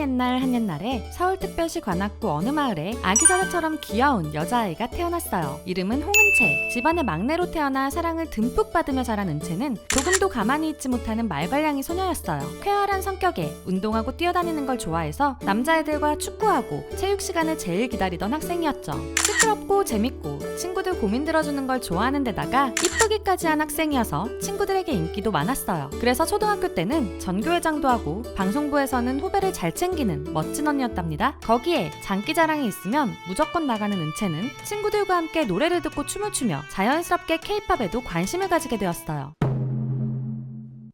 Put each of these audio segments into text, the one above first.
옛날 한 옛날에 서울특별시 관악구 어느 마을에 아기 사자처럼 귀여운 여자아이가 태어났어요. 이름은 홍은채. 집안의 막내로 태어나 사랑을 듬뿍 받으며 자란 은채는 조금도 가만히 있지 못하는 말괄량이 소녀였어요. 쾌활한 성격에 운동하고 뛰어다니는 걸 좋아해서 남자애들과 축구하고 체육 시간을 제일 기다리던 학생이었죠. 시끄럽고 재밌고 친구들 고민 들어주는 걸 좋아하는 데다가 이쁘기까지 한 학생이어서 친구들에게 인기도 많았어요. 그래서 초등학교 때는 전교회장도 하고 방송부에서는 후배를 잘 챙기는 멋진 언니였답니다. 거기에 장기자랑이 있으면 무조건 나가는 은채는 친구들과 함께 노래를 듣고 춤을 추며 자연스럽게 K-팝에도 관심을 가지게 되었어요.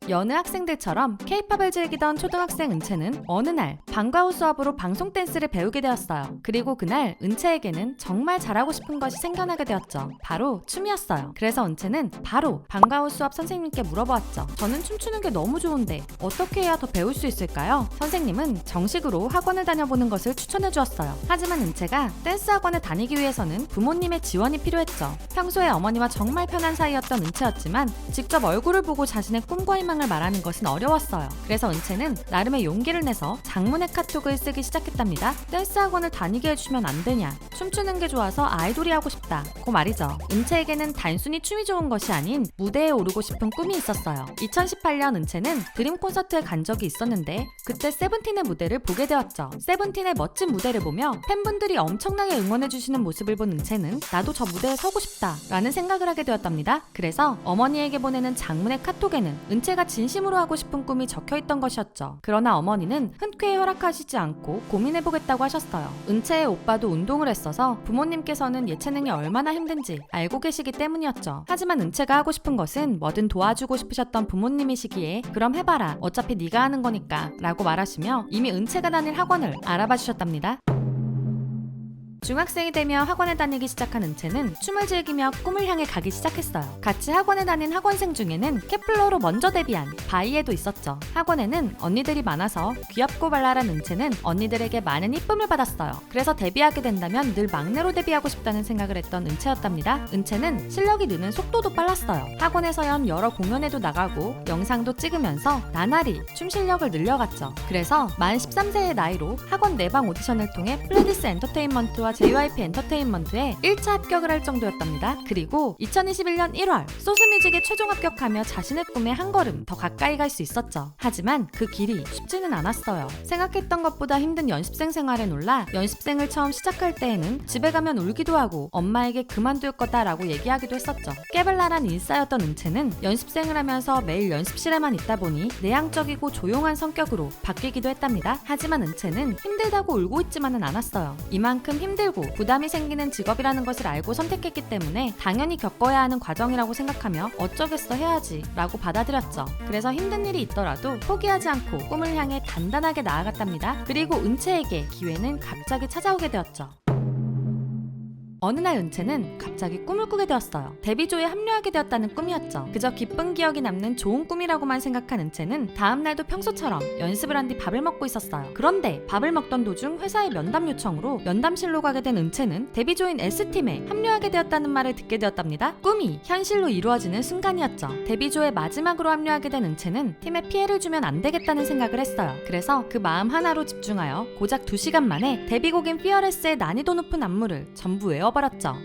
여느 학생들처럼 K-팝을 즐기던 초등학생 은채는 어느 날 방과 후 수업으로 방송 댄스를 배우게 되었어요. 그리고 그날 은채에게는 정말 잘하고 싶은 것이 생겨나게 되었죠. 바로 춤이었어요. 그래서 은채는 바로 방과 후 수업 선생님께 물어보았죠. 저는 춤추는 게 너무 좋은데 어떻게 해야 더 배울 수 있을까요? 선생님은 정식으로 학원을 다녀보는 것을 추천해 주었어요. 하지만 은채가 댄스 학원을 다니기 위해서는 부모님의 지원이 필요했죠. 평소에 어머니와 정말 편한 사이였던 은채였지만 직접 얼굴을 보고 자신의 꿈과 희망을 말하는 것은 어려웠어요. 그래서 은채는 나름의 용기를 내서 장문의 카톡을 쓰기 시작했답니다. 댄스 학원을 다니게 해주면 안 되냐? 춤추는 게 좋아서 아이돌이 하고 싶다. 고 말이죠. 은채에게는 단순히 춤이 좋은 것이 아닌 무대에 오르고 싶은 꿈이 있었어요. 2018년 은채는 드림 콘서트에 간 적이 있었는데 그때 세븐틴의 무대를 보게 되었죠. 세븐틴의 멋진 무대를 보며 팬분들이 엄청나게 응원해주시는 모습을 본 은채는 나도 저 무대에 서고 싶다 라는 생각을 하게 되었답니다. 그래서 어머니에게 보내는 장문의 카톡에는 은채가 진심으로 하고 싶은 꿈이 적혀있던 것이었죠. 그러나 어머니는 흔쾌히 허락하시지 않고 고민해보겠다고 하셨어요. 은채의 오빠도 운동을 했어서 부모님께서는 예체능이 얼마나 힘든지 알고 계시기 때문이었죠. 하지만 은채가 하고 싶은 것은 뭐든 도와주고 싶으셨던 부모님이시기에 그럼 해봐라. 어차피 네가 하는 거니까 라고 말하시며 이미 은채가 다닐 학원을 알아봐 주셨답니다. 중학생이 되며 학원에 다니기 시작한 은채는 춤을 즐기며 꿈을 향해 가기 시작했어요. 같이 학원에 다닌 학원생 중에는 케플러로 먼저 데뷔한 바이에도 있었죠. 학원에는 언니들이 많아서 귀엽고 발랄한 은채는 언니들에게 많은 이쁨을 받았어요. 그래서 데뷔하게 된다면 늘 막내로 데뷔하고 싶다는 생각을 했던 은채였답니다. 은채는 실력이 느는 속도도 빨랐어요. 학원에서 연 여러 공연에도 나가고 영상도 찍으면서 나날이 춤 실력을 늘려갔죠. 그래서 만 13세의 나이로 학원 내방 오디션을 통해 플레디스 엔터테인먼트와 JYP 엔터테인먼트에 1차 합격을 할 정도였답니다. 그리고 2021년 1월 소스뮤직에 최종 합격하며 자신의 꿈에 한 걸음 더 가까이 갈 수 있었죠. 하지만 그 길이 쉽지는 않았어요. 생각했던 것보다 힘든 연습생 생활에 놀라 연습생을 처음 시작할 때에는 집에 가면 울기도 하고 엄마에게 그만둘 거다라고 얘기하기도 했었죠. 깨발랄한 인싸였던 은채는 연습생을 하면서 매일 연습실에만 있다 보니 내향적이고 조용한 성격으로 바뀌기도 했답니다. 하지만 은채는 힘들다고 울고 있지만은 않았어요. 이만큼 힘들고 부담이 생기는 직업이라는 것을 알고 선택했기 때문에 당연히 겪어야 하는 과정이라고 생각하며 어쩌겠어 해야지 라고 받아들였죠. 그래서 힘든 일이 있더라도 포기하지 않고 꿈을 향해 단단하게 나아갔답니다. 그리고 은채에게 기회는 갑자기 찾아오게 되었죠. 어느 날 은채는 갑자기 꿈을 꾸게 되었어요. 데뷔조에 합류하게 되었다는 꿈이었죠. 그저 기쁜 기억이 남는 좋은 꿈이라고만 생각한 은채는 다음날도 평소처럼 연습을 한 뒤 밥을 먹고 있었어요. 그런데 밥을 먹던 도중 회사의 면담 요청으로 면담실로 가게 된 은채는 데뷔조인 S팀에 합류하게 되었다는 말을 듣게 되었답니다. 꿈이 현실로 이루어지는 순간이었죠. 데뷔조에 마지막으로 합류하게 된 은채는 팀에 피해를 주면 안 되겠다는 생각을 했어요. 그래서 그 마음 하나로 집중하여 고작 2시간 만에 데뷔곡인 피어레스의 난이도 높은 안무를 전부 외워버렸죠.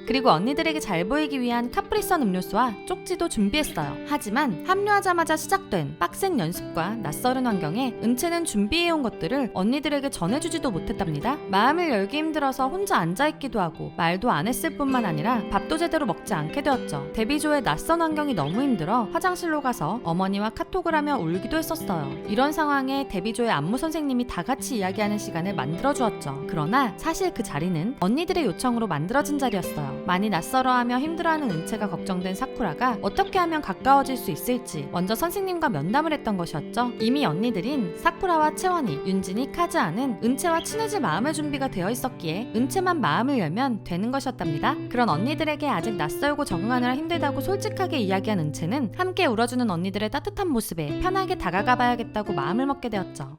그리고 언니들에게 잘 보이기 위한 카프리선 음료수와 쪽지도 준비했어요. 하지만 합류하자마자 시작된 빡센 연습과 낯설은 환경에 은채는 준비해온 것들을 언니들에게 전해주지도 못했답니다. 마음을 열기 힘들어서 혼자 앉아있기도 하고 말도 안 했을 뿐만 아니라 밥도 제대로 먹지 않게 되었죠. 데뷔조의 낯선 환경이 너무 힘들어 화장실로 가서 어머니와 카톡을 하며 울기도 했었어요. 이런 상황에 데뷔조의 안무 선생님이 다 같이 이야기하는 시간을 만들어주었죠. 그러나 사실 그 자리는 언니들의 요청으로 만들어진 자리였어요. 많이 낯설어하며 힘들어하는 은채가 걱정된 사쿠라가 어떻게 하면 가까워질 수 있을지 먼저 선생님과 면담을 했던 것이었죠. 이미 언니들인 사쿠라와 채원이, 윤진이, 카즈아는 은채와 친해질 마음의 준비가 되어 있었기에 은채만 마음을 열면 되는 것이었답니다. 그런 언니들에게 아직 낯설고 적응하느라 힘들다고 솔직하게 이야기한 은채는 함께 울어주는 언니들의 따뜻한 모습에 편하게 다가가 봐야겠다고 마음을 먹게 되었죠.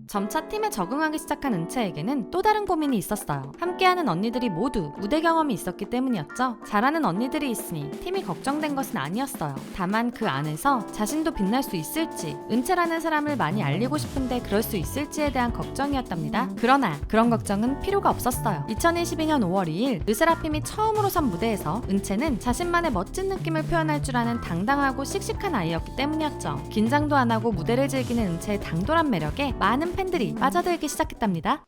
점차 팀에 적응하기 시작한 은채에게는 또 다른 고민이 있었어요. 함께하는 언니들이 모두 무대 경험이 있었기 때문이었죠. 잘하는 언니들이 있으니 팀이 걱정된 것은 아니었어요. 다만 그 안에서 자신도 빛날 수 있을지, 은채라는 사람을 많이 알리고 싶은데 그럴 수 있을지에 대한 걱정이었답니다. 그러나 그런 걱정은 필요가 없었어요. 2022년 5월 2일 르세라핌이 처음으로 선 무대에서 은채는 자신만의 멋진 느낌을 표현할 줄 아는 당당하고 씩씩한 아이였기 때문이었죠. 긴장도 안 하고 무대를 즐기는 은채의 당돌한 매력에 많은 팬들이 빠져들기 시작했답니다.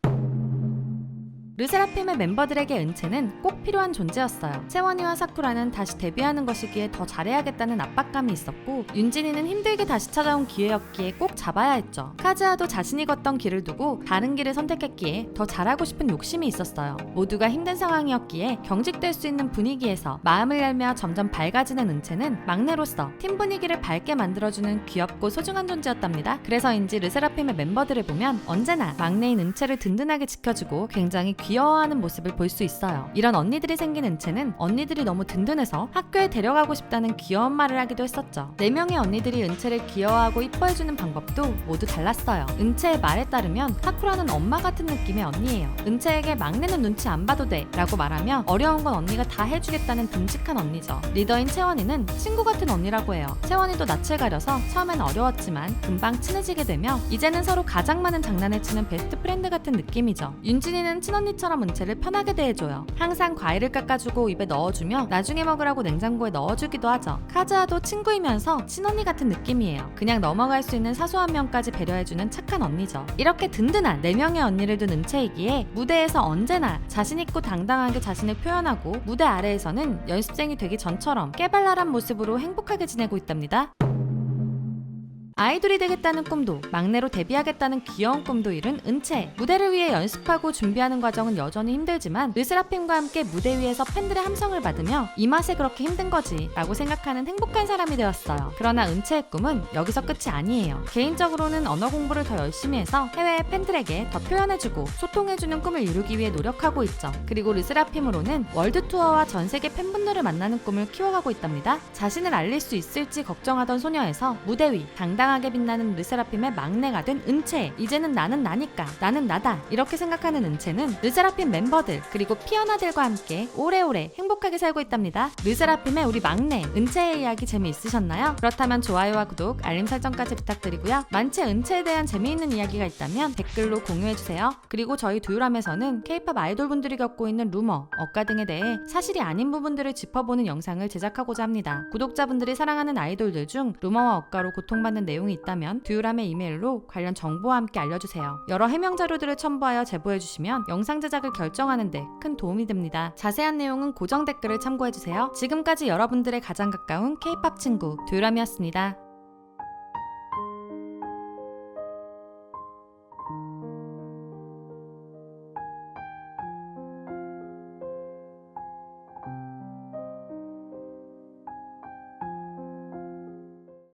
르세라핌의 멤버들에게 은채는 꼭 필요한 존재였어요. 채원이와 사쿠라는 다시 데뷔하는 것이기에 더 잘해야겠다는 압박감이 있었고, 윤진이는 힘들게 다시 찾아온 기회였기에 꼭 잡아야 했죠. 카즈아도 자신이 걷던 길을 두고 다른 길을 선택했기에 더 잘하고 싶은 욕심이 있었어요. 모두가 힘든 상황이었기에 경직될 수 있는 분위기에서 마음을 열며 점점 밝아지는 은채는 막내로서 팀 분위기를 밝게 만들어주는 귀엽고 소중한 존재였답니다. 그래서인지 르세라핌의 멤버들을 보면 언제나 막내인 은채를 든든하게 지켜주고 굉장히 귀여워하는 모습을 볼 수 있어요. 이런 언니들이 생긴 은채는 언니들이 너무 든든해서 학교에 데려가고 싶다는 귀여운 말을 하기도 했었죠. 4명의 언니들이 은채를 귀여워하고 이뻐해주는 방법도 모두 달랐어요. 은채의 말에 따르면 사쿠라는 엄마 같은 느낌의 언니예요. 은채에게 막내는 눈치 안 봐도 돼 라고 말하며 어려운 건 언니가 다 해주겠다는 듬직한 언니죠. 리더인 채원이는 친구 같은 언니라고 해요. 채원이도 낯을 가려서 처음엔 어려웠지만 금방 친해지게 되며 이제는 서로 가장 많은 장난을 치는 베스트 프렌드 같은 느낌이죠. 윤진이는 친언니 처럼 은채를 편하게 대해줘요. 항상 과일을 깎아주고 입에 넣어주며 나중에 먹으라고 냉장고에 넣어주기도 하죠. 카즈아도 친구이면서 친언니 같은 느낌이에요. 그냥 넘어갈 수 있는 사소한 면까지 배려해주는 착한 언니죠. 이렇게 든든한 4명의 언니를 둔 은채이기에 무대에서 언제나 자신있고 당당하게 자신을 표현하고 무대 아래에서는 연습생이 되기 전처럼 깨발랄한 모습으로 행복하게 지내고 있답니다. 아이돌이 되겠다는 꿈도, 막내로 데뷔하겠다는 귀여운 꿈도 이룬 은채. 무대를 위해 연습하고 준비하는 과정은 여전히 힘들지만 르세라핌과 함께 무대 위에서 팬들의 함성을 받으며 이 맛에 그렇게 힘든 거지 라고 생각하는 행복한 사람이 되었어요. 그러나 은채의 꿈은 여기서 끝이 아니에요. 개인적으로는 언어 공부를 더 열심히 해서 해외의 팬들에게 더 표현해주고 소통해주는 꿈을 이루기 위해 노력하고 있죠. 그리고 르세라핌으로는 월드 투어와 전 세계 팬분들을 만나는 꿈을 키워가고 있답니다. 자신을 알릴 수 있을지 걱정하던 소녀에서 무대 위 당당하게 빛나는 르세라핌의 막내가 된 은채. 이제는 나는 나니까, 나는 나다 이렇게 생각하는 은채는 르세라핌 멤버들 그리고 피어나들과 함께 오래오래 행복하게 살고 있답니다. 르세라핌의 우리 막내 은채의 이야기 재미있으셨나요? 그렇다면 좋아요와 구독, 알림 설정까지 부탁드리고요. 만체 은채에 대한 재미있는 이야기가 있다면 댓글로 공유해주세요. 그리고 저희 두유람에서는 K-POP 아이돌분들이 겪고 있는 루머, 억가 등에 대해 사실이 아닌 부분들을 짚어보는 영상을 제작하고자 합니다. 구독자분들이 사랑하는 아이돌들 중 루머와 억가로 고통받는 내용이 있다면 두유람의 이메일로 관련 정보와 함께 알려주세요. 여러 해명 자료들을 첨부하여 제보해주시면 영상 제작을 결정하는 데 큰 도움이 됩니다. 자세한 내용은 고정 댓글을 참고해주세요. 지금까지 여러분들의 가장 가까운 K-POP 친구 두유람이었습니다.